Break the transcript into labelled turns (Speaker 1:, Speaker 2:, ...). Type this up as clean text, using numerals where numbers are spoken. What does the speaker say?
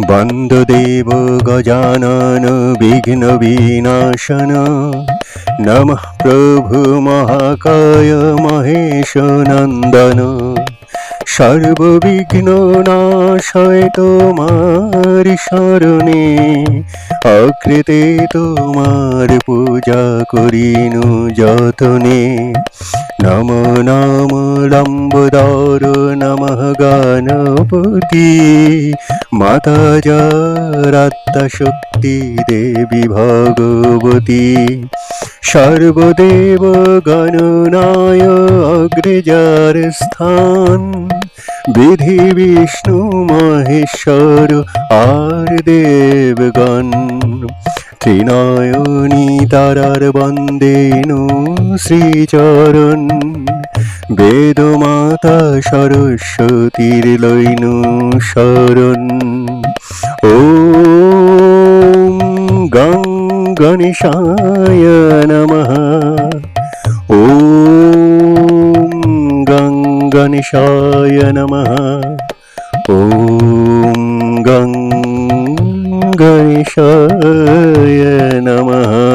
Speaker 1: বন্দদেব গজানন বিঘ্ন বিনাশন নমঃ প্রভু মহাকায় মহেশ নন্দন সর্ববিঘ্ন নাশয় তোমার শরণে অকৃতে তোমার পূজা করিনু যতনে নম নম লম্বোদর নমঃ গণপতি মাতা যারাত্মা শক্তি দেবী ভগবতী সর্বদেব গণনায় অগ্রজার স্থান বিধি বিষ্ণু মহেশ্বর আর দেবগণ ত্রিনয়নী তারার বন্দেনু শ্রীচরণ বেদমাতা সরস্বতীর লইনু শরণ ওম গং গণেশায় নমঃ ওম গং গণেশায় নমঃ ওম গং গণেশায় নমঃ।